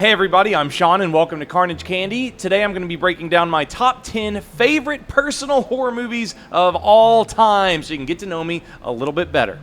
Hey everybody, I'm Shaun and welcome to Carnage Candy. Today I'm going to be breaking down my top 10 favorite personal horror movies of all time so you can get to know me a little bit better.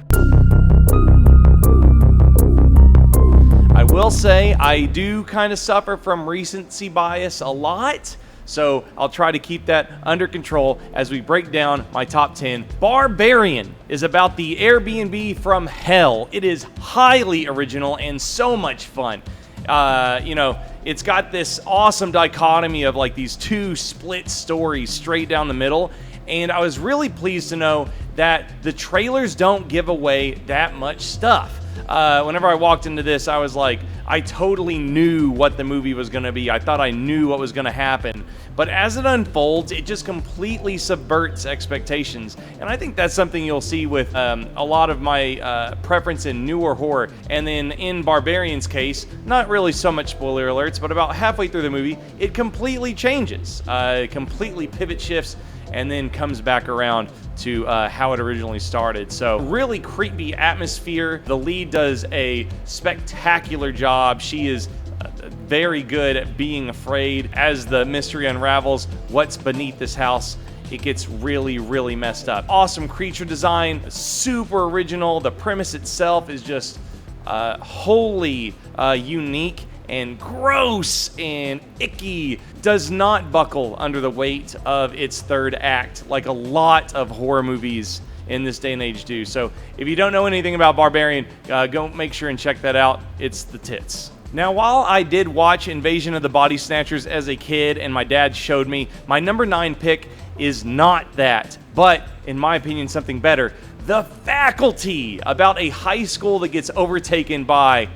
I will say I do kind of suffer from recency bias a lot, so I'll try to keep that under control as we break down my top 10. Barbarian is about the Airbnb from hell. It is highly original and so much fun. It's got this awesome dichotomy of like these two split stories straight down the middle. And I was really pleased to know that the trailers don't give away that much stuff. Whenever I walked into this, I was like, I totally knew what the movie was going to be. I thought I knew what was going to happen. But as it unfolds, it just completely subverts expectations. And I think that's something you'll see with a lot of my preference in newer horror. And then in Barbarian's case, not really so much spoiler alerts, but about halfway through the movie, it completely changes. It completely pivot shifts and then comes back around to how it originally started. So really creepy atmosphere. The lead does a spectacular job. She is very good at being afraid. As the mystery unravels what's beneath this house, it gets really, really messed up. Awesome creature design, super original. The premise itself is just wholly unique and gross and icky. Does not buckle under the weight of its third act like a lot of horror movies in this day and age do. So if you don't know anything about Barbarian, go make sure and check that out. It's the tits. Now, while I did watch Invasion of the Body Snatchers as a kid and my dad showed me, my number 9 pick is not that, but in my opinion, something better. The Faculty, about a high school that gets overtaken by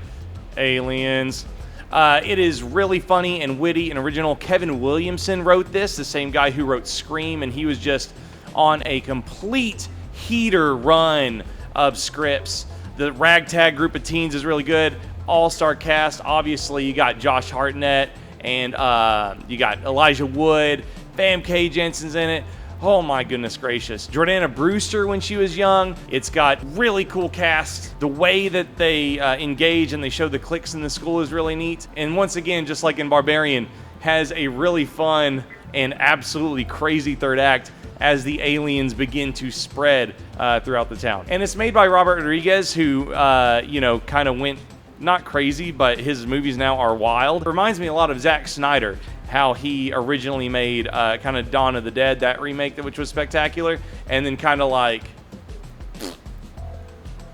aliens. It is really funny and witty and original. Kevin Williamson wrote this, the same guy who wrote Scream, and he was just on a complete heater run of scripts. The ragtag group of teens is really good. All-star cast. Obviously, you got Josh Hartnett and you got Elijah Wood. Famke Jensen's in it. Oh my goodness gracious. Jordana Brewster when she was young. It's got really cool cast. The way that they engage and they show the cliques in the school is really neat. And once again, just like in Barbarian, has a really fun and absolutely crazy third act as the aliens begin to spread throughout the town. And it's made by Robert Rodriguez, who, kind of went not crazy, but his movies now are wild. It reminds me a lot of Zack Snyder, how he originally made kind of Dawn of the Dead, that remake, which was spectacular, and then kind of like...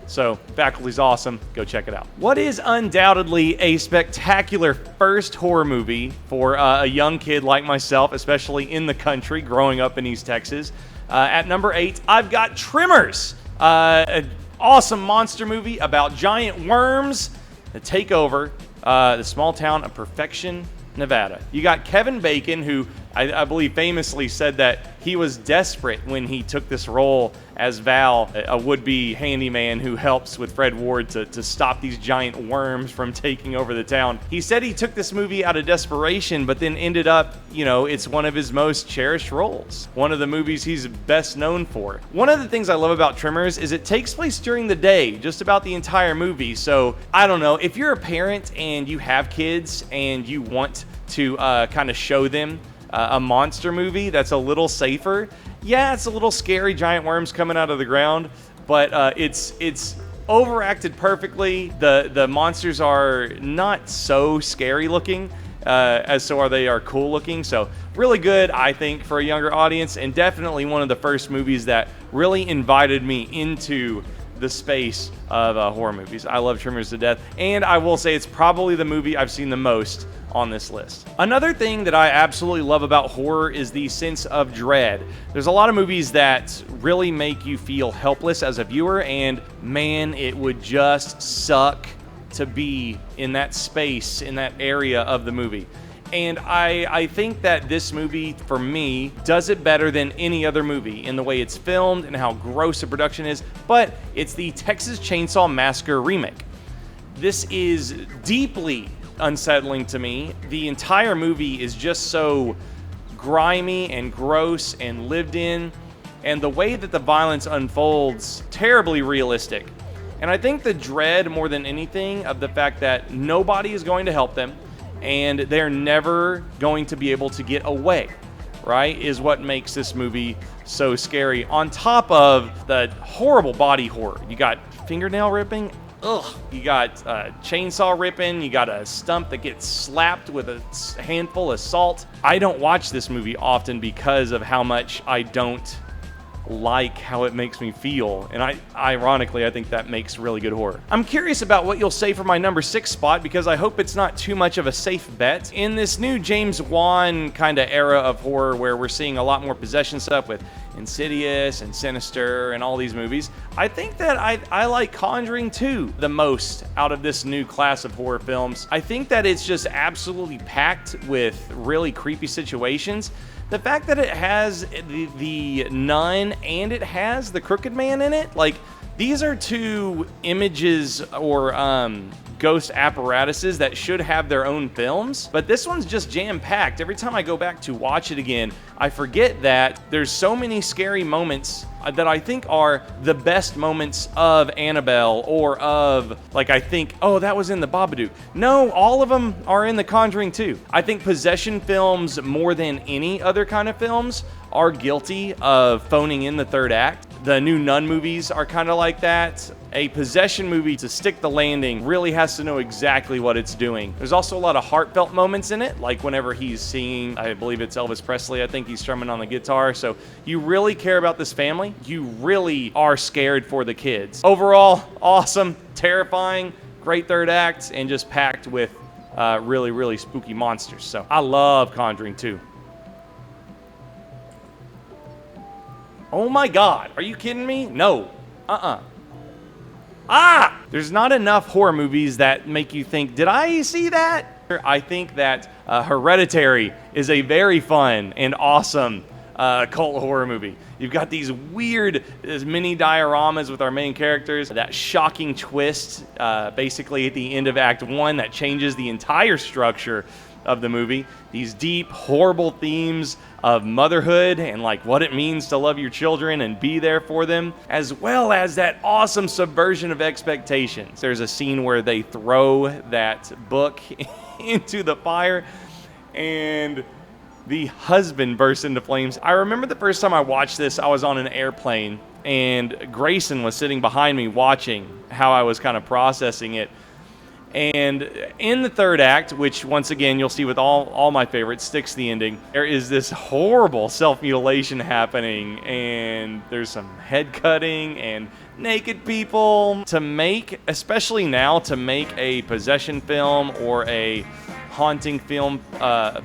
So, Faculty's awesome. Go check it out. What is undoubtedly a spectacular first horror movie for a young kid like myself, especially in the country, growing up in East Texas? At number 8, I've got Tremors, an awesome monster movie about giant worms that take over the small town of Perfection, Nevada. You got Kevin Bacon, who I believe famously said that he was desperate when he took this role as Val, a would-be handyman who helps with Fred Ward to stop these giant worms from taking over the town. He said he took this movie out of desperation, but then ended up, it's one of his most cherished roles. One of the movies he's best known for. One of the things I love about Tremors is it takes place during the day, just about the entire movie. So, I don't know, if you're a parent and you have kids and you want to kind of show them a monster movie that's a little safer. Yeah, it's a little scary, giant worms coming out of the ground, but it's overacted perfectly. The monsters are not so scary looking, as so are they are cool looking. So really good, I think, for a younger audience, and definitely one of the first movies that really invited me into the space of horror movies. I love Tremors to death, and I will say it's probably the movie I've seen the most on this list. Another thing that I absolutely love about horror is the sense of dread. There's a lot of movies that really make you feel helpless as a viewer, and man, it would just suck to be in that space, in that area of the movie. And I think that this movie, for me, does it better than any other movie in the way it's filmed and how gross the production is, but it's the Texas Chainsaw Massacre remake. This is deeply unsettling to me. The entire movie is just so grimy and gross and lived in, and the way that the violence unfolds, terribly realistic. And I think the dread more than anything of the fact that nobody is going to help them, and they're never going to be able to get away, right? Is what makes this movie so scary. On top of the horrible body horror, you got fingernail ripping. Ugh. You got chainsaw ripping. You got a stump that gets slapped with a handful of salt. I don't watch this movie often because of how much I don't like how it makes me feel, and ironically I think that makes really good horror. I'm curious about what you'll say for my number 6 spot, because I hope it's not too much of a safe bet. In this new James Wan kind of era of horror where we're seeing a lot more possession stuff with Insidious and Sinister and all these movies, I think that I like Conjuring 2 the most out of this new class of horror films. I think that it's just absolutely packed with really creepy situations. The fact that it has the nun and it has the Crooked Man in it, like, these are two images or ghost apparatuses that should have their own films, but this one's just jam-packed. Every time I go back to watch it again, I forget that there's so many scary moments that I think are the best moments of Annabelle, or of, like, I think, oh, that was in the Babadook. No, all of them are in the Conjuring 2. I think possession films, more than any other kind of films, are guilty of phoning in the third act. The new Nun movies are kind of like that. A possession movie, to stick the landing, really has to know exactly what it's doing. There's also a lot of heartfelt moments in it, like whenever he's singing, I believe it's Elvis Presley, I think he's strumming on the guitar. So you really care about this family. You really are scared for the kids. Overall, awesome, terrifying, great third act, and just packed with really, really spooky monsters. So I love Conjuring 2. Oh my God, are you kidding me? No. There's not enough horror movies that make you think, did I see that? I think that Hereditary is a very fun and awesome cult horror movie. You've got these weird mini dioramas with our main characters, that shocking twist basically at the end of Act 1 that changes the entire structure of the movie. These deep, horrible themes of motherhood and like what it means to love your children and be there for them, as well as that awesome subversion of expectations. There's a scene where they throw that book into the fire and the husband bursts into flames. I remember the first time I watched this, I was on an airplane and Grayson was sitting behind me watching how I was kind of processing it. And in the third act, which once again you'll see with all my favorites, Sticks the ending, there is this horrible self-mutilation happening, and there's some head cutting and naked people. To make, especially now, to make a possession film or a haunting film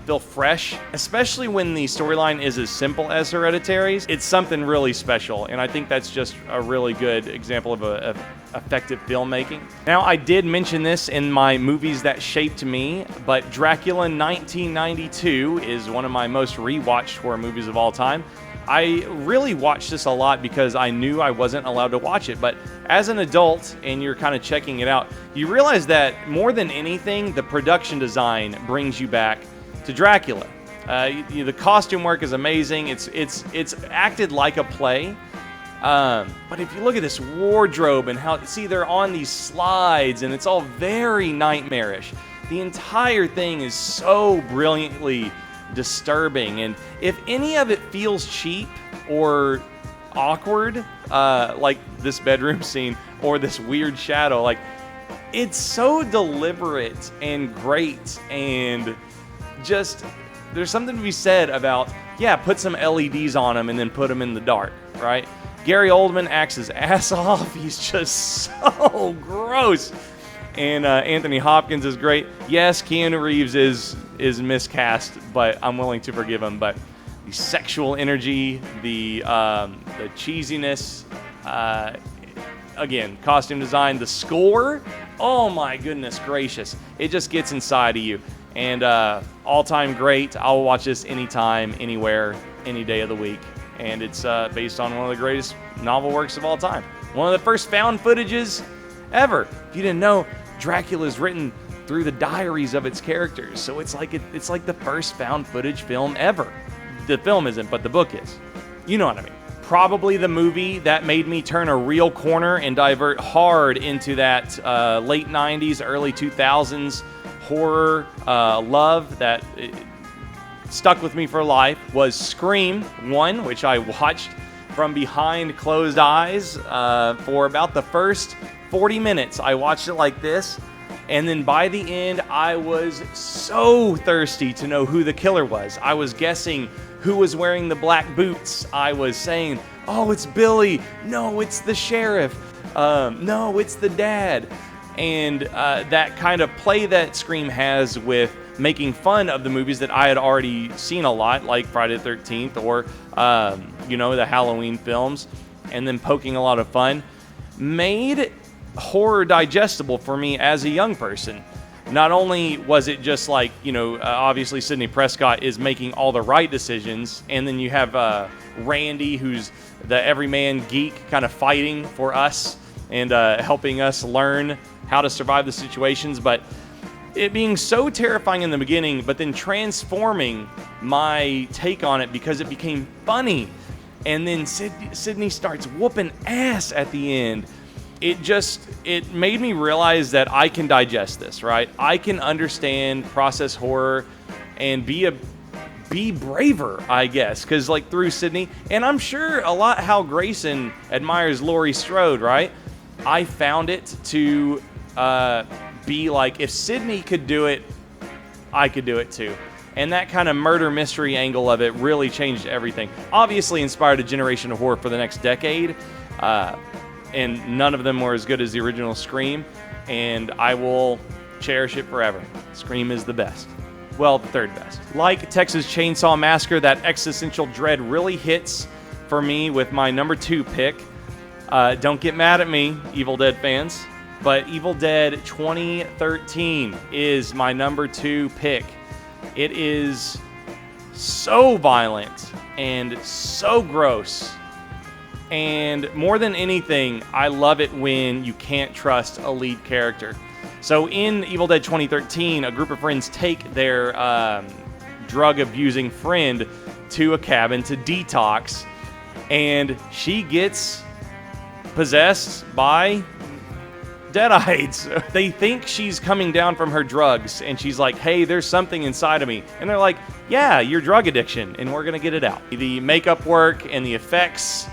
feel fresh, especially when the storyline is as simple as Hereditary's, it's something really special, and I think that's just a really good example of effective filmmaking. Now, I did mention this in my movies that shaped me, but Dracula 1992 is one of my most rewatched horror movies of all time. I really watched this a lot because I knew I wasn't allowed to watch it, but as an adult and you're kind of checking it out, you realize that more than anything, the production design brings you back to Dracula. The costume work is amazing. It's acted like a play. But if you look at this wardrobe and how, see, they're on these slides and it's all very nightmarish. The entire thing is so brilliantly disturbing, and if any of it feels cheap or awkward, like this bedroom scene or this weird shadow, like, it's so deliberate and great, and just there's something to be said about, yeah, put some LEDs on them and then put them in the dark, right? Gary Oldman acts his ass off. He's just so gross. And Anthony Hopkins is great. Yes, Keanu Reeves is miscast, but I'm willing to forgive him. But the sexual energy, the cheesiness, again, costume design, the score, oh my goodness gracious. It just gets inside of you. And all-time great. I'll watch this anytime, anywhere, any day of the week. And it's based on one of the greatest novel works of all time. One of the first found footages ever. If you didn't know, Dracula is written through the diaries of its characters, so it's like the first found footage film ever. The film isn't, but the book is. You know what I mean. Probably the movie that made me turn a real corner and divert hard into that late 90s, early 2000s horror love that stuck with me for life was Scream 1, which I watched from behind closed eyes for about the first 40 minutes. I watched it like this, and then by the end, I was so thirsty to know who the killer was. I was guessing who was wearing the black boots. I was saying, oh, it's Billy. No, it's the sheriff. No, it's the dad. And that kind of play that Scream has with making fun of the movies that I had already seen a lot, like Friday the 13th or, the Halloween films, and then poking a lot of fun, made horror digestible for me as a young person. Not only was it just like, obviously Sidney Prescott is making all the right decisions, and then you have Randy, who's the everyman geek, kind of fighting for us and helping us learn how to survive the situations, but it being so terrifying in the beginning, but then transforming my take on it because it became funny, and then Sidney starts whooping ass at the end. It made me realize that I can digest this, right? I can understand, process horror, and be braver, I guess, because through Sidney, and I'm sure a lot how Grayson admires Laurie Strode, right? I found it to be like, if Sidney could do it, I could do it too. And that kind of murder mystery angle of it really changed everything. Obviously inspired a generation of horror for the next decade. And none of them were as good as the original Scream, and I will cherish it forever. Scream is the best. Well, the third best. Like Texas Chainsaw Massacre, that existential dread really hits for me with my number 2 pick. Don't get mad at me, Evil Dead fans, but Evil Dead 2013 is my number 2 pick. It is so violent and so gross. And more than anything, I love it when you can't trust a lead character. So in Evil Dead 2013, a group of friends take their drug-abusing friend to a cabin to detox, and she gets possessed by deadites. They think she's coming down from her drugs, and she's like, hey, there's something inside of me. And they're like, yeah, your drug addiction, and we're going to get it out. The makeup work and the effects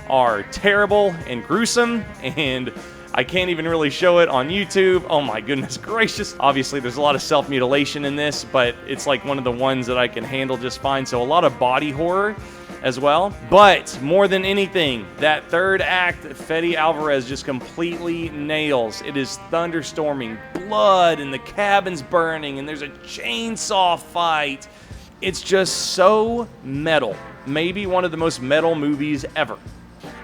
are terrible and gruesome, and I can't even really show it on YouTube. Oh my goodness gracious. Obviously there's a lot of self-mutilation in this, but it's like one of the ones that I can handle just fine. So a lot of body horror as well. But more than anything, that third act, Fede Alvarez just completely nails. It is thunderstorming, blood, and the cabin's burning, and there's a chainsaw fight. It's just so metal. Maybe one of the most metal movies ever.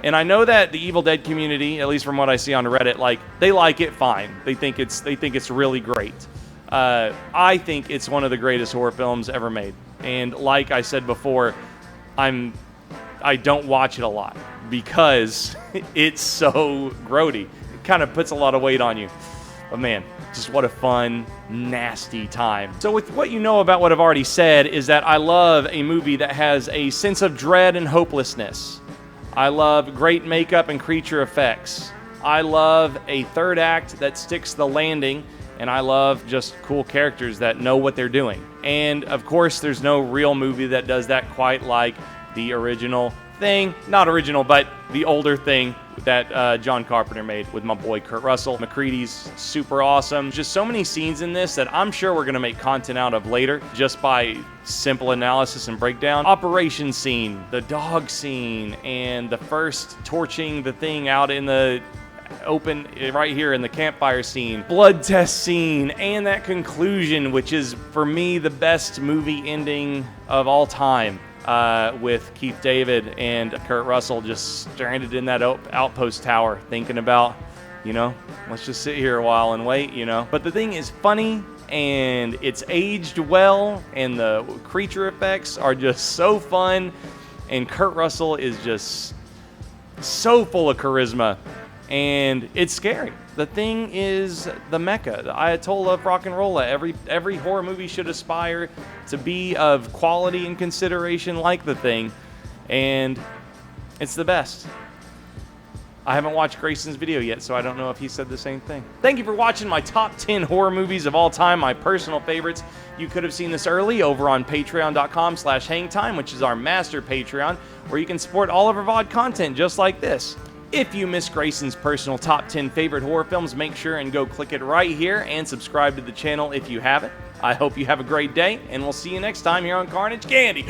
And I know that the Evil Dead community, at least from what I see on Reddit, they like it fine. They think it's really great. I think it's one of the greatest horror films ever made. And like I said before, I don't watch it a lot because it's so grody. It kind of puts a lot of weight on you. But man, just what a fun, nasty time. So with what you know about what I've already said is that I love a movie that has a sense of dread and hopelessness. I love great makeup and creature effects. I love a third act that sticks the landing, and I love just cool characters that know what they're doing. And of course, there's no real movie that does that quite like the original Thing. Not original, but the older Thing that John Carpenter made with my boy Kurt Russell. McCready's super awesome. Just so many scenes in this that I'm sure we're going to make content out of later just by simple analysis and breakdown. Operation scene, the dog scene, and the first torching the Thing out in the open right here in the campfire scene, blood test scene, and that conclusion, which is for me the best movie ending of all time. With Keith David and Kurt Russell just stranded in that outpost tower thinking about, let's just sit here a while and wait, But the thing is funny, and it's aged well, and the creature effects are just so fun, and Kurt Russell is just so full of charisma, and it's scary. The Thing is the mecca, the Ayatollah of rock and roll. Every horror movie should aspire to be of quality and consideration like The Thing, and it's the best. I haven't watched Grayson's video yet, so I don't know if he said the same thing. Thank you for watching my top 10 horror movies of all time, my personal favorites. You could have seen this early over on patreon.com/hangtime, which is our master Patreon, where you can support all of our VOD content just like this. If you missed Grayson's personal top 10 favorite horror films, make sure and go click it right here and subscribe to the channel if you haven't. I hope you have a great day, and we'll see you next time here on Carnage Candy.